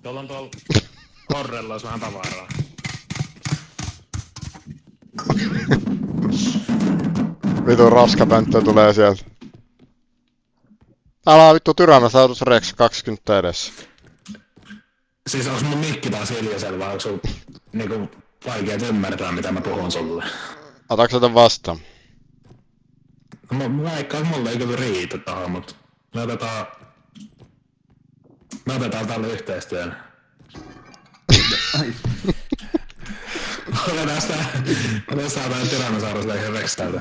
Tuolla on tuolla Horrella olisi vähän tavaraa. Vitun roskapönttö tulee sieltä. Täällä on vittu Tyrannosaurus Rex 20 edessä. Siis onks mun mikki taas hiljaisella vai onks sun niinku vaikeet ymmärtää mitä mä puhun sulle? Otatko sä vastaan? Mä veikkaan, että mulle ei kyllä riitä tohon, mut me otetaan tälle yhteistyön. Otetaan tää Tyrannosaurus Rex täältä.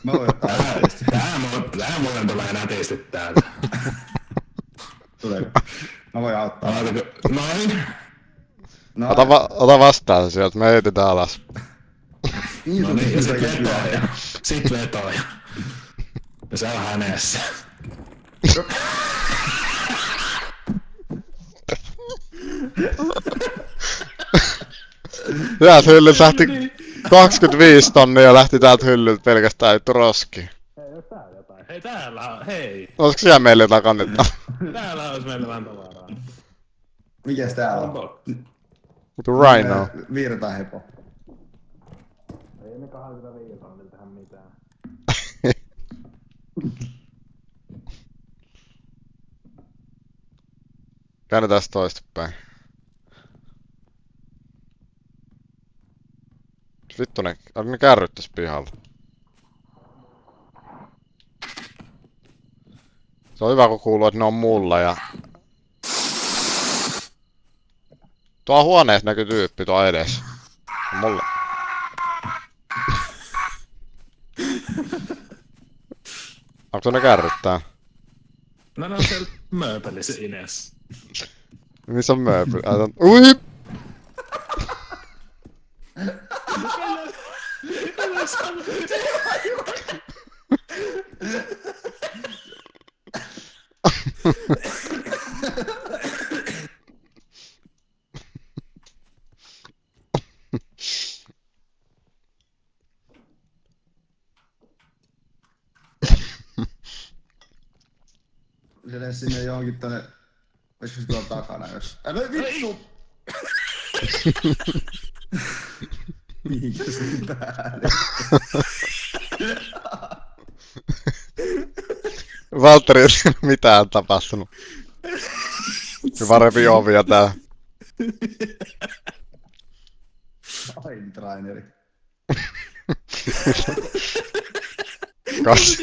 Mä voin ottaa nätisti. Tää mulle tulee nätisti täältä. Tuleeko? Mä voin auttaa. Noin. No, Ota vastaan sieltä, me heitetään alas. No niin, ja sit vetoja. Sit vetoja. Ja se on hänessä. Täältä hyllyltä lähti 25 tonnia ja lähti täältä hyllyltä pelkästään vittu roski. Hei, onks täällä jotain? Hei, täällä on, hei. Olisiko siellä meille jotain kannettaa? Täällä olisi meillä vähän tavaraa. mikäs täällä on? Vittu Rhino. Virtahepo. Ei me 25 tonnilla tehdä mitään. Käännetään toistepäin. Vittu ne kärryt tässä pihalla. Se on hyvä kun kuuluu, että ne on mulla ja... Tuo huoneessa näkyy tyyppi tuo edessä. Mulla. Onko ne kärryttää? No ne on siellä mööpelissä. Missä on mööpeli? Ui! Se lensi sinne johonkin tonne... Olisiko se tuolla takana jos... Älä vittu! Mihinkä se päälle? Valtteri ei mitään tapahtunut. Hyvä repi ovia tää. Ain traineri. Kas.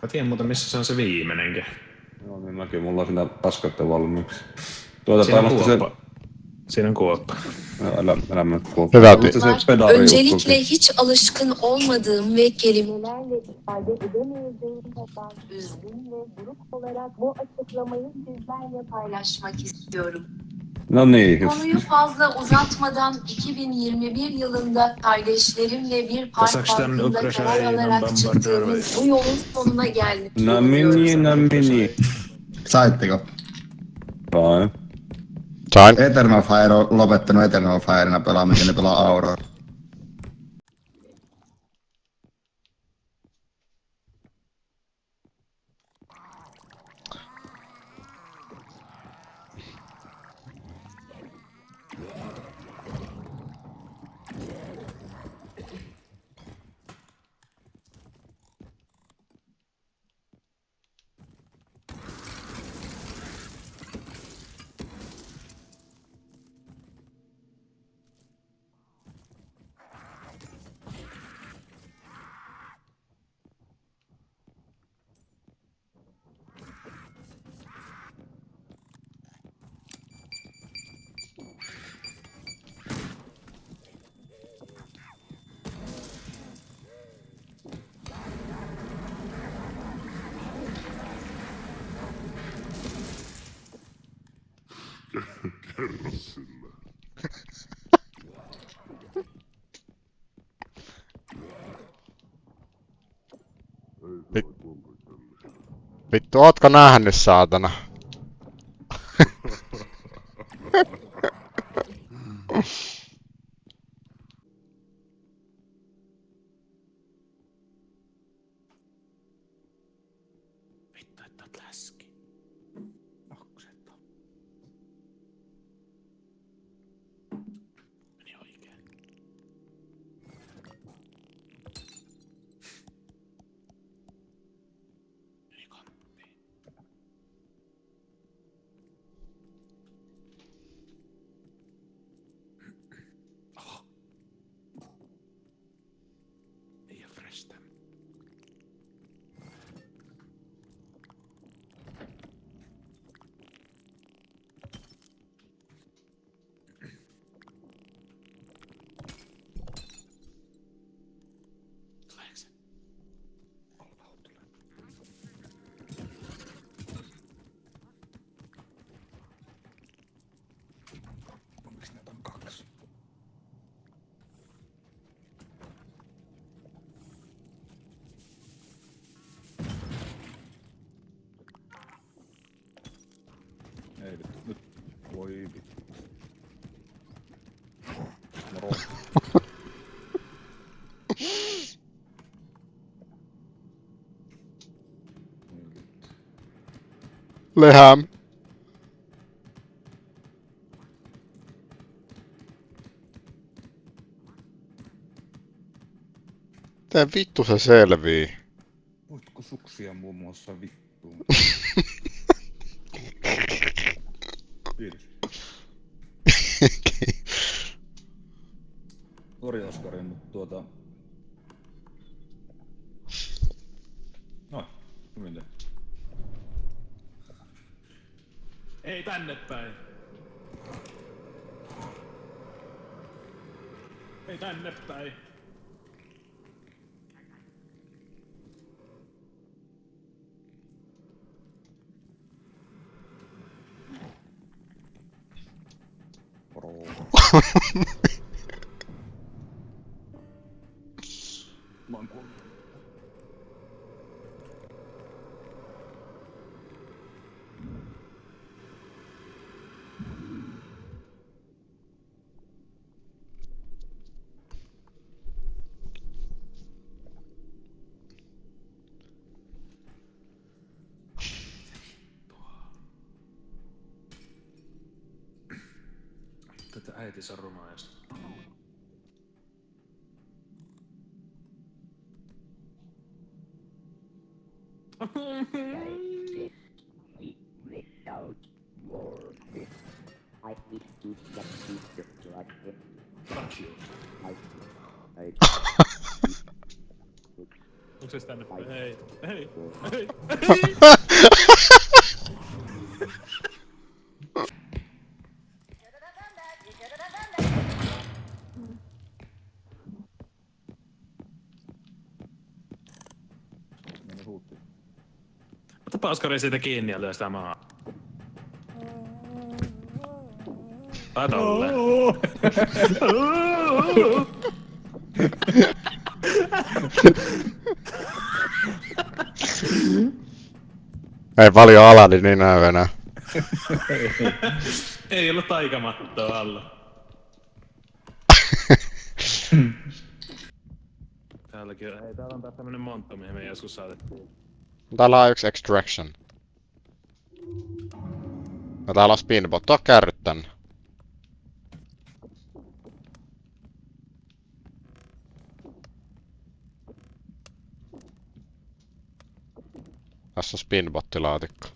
Mä tiedän muuten missä se on se viimeinenkin. Joo, niin mäkin. Mulla on siinä paskoitten valmiiksi. Siinä on kuoppa. Siinä on kuoppa. Älä mene kuoppa. Hyvä Öncelikle hiç alışkın olmadığım ve kelimelerle ifade edemeyeceğim kadar üzgün ve buruk olarak bu açıklamayı sizlerle paylaşmak istiyorum. No niin. Konuyu fazla uzatmadan 2021 yılında kardeşlerimle bir park parkında karar alarak çıktığımız bu yolun sonuna geldik. Namini. Saitteko? Sain. Sain. Eternal Fire on lopettanut Eternal Firena pelaamisen, ne pelaa Aurora. Vittu, ootko nähnyt saatana? Vittu, että oot läski. Okseto. Meni oikein. Meni kanttiin. Oho. Ei oo freshtä. Tuleeko se? Olvau tulee. Onks näitä on 2? Ei vittu, nyt. Voi vittu. Moro. Leham. Miten vittu se selvii? Voitko suksia muun muassa vittuun? Kiitos. Sori Oskari, mutta No, hyvin tehty. Ei tänne päin. Ei tänne päin. Moro. Mä oon kuollut. Tätä äiti sarumaa jos. Fuck you. Onks se tänne päin? Hei, hei, hei, hei! Meni huutti. Otapa Oskari siitä kiinni ja lyö sitä maa. Tai tolleen. Ei paljon Aladin niin näy enää. Ei ollut taikamattoa alla. Täälläkin on, hei täällä on taas tämmönen monttu, mihin me joskus saatettiin. Täällä on yksi extraction. No täällä on spinbot, tuo kärryt tänne. Tässä on spinbottilaatikko.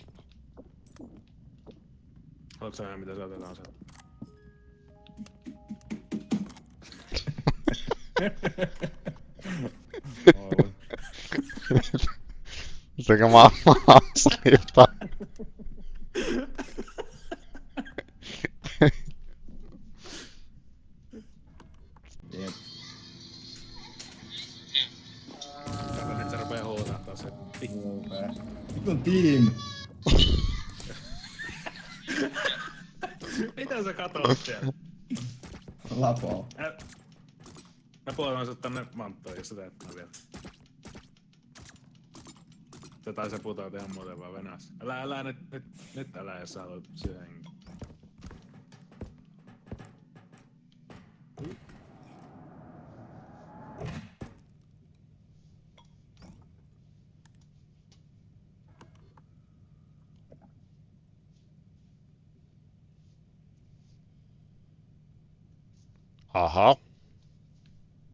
Haluatko sä nähdä mitä se otetaan sieltä? Aivan. Sekä maasliiptaa. Jep. Kato nyt se rupee huutaa taas se pikku. Vitun team! Mitä sä katot siellä? Lapoo. Mä puolan sut tänne manttoon, jos sä teet tää vielä. Tätä sä putoat ihan muuten vaan Venäjässä. Älä nyt älä jos sä haluat syödä. Aha.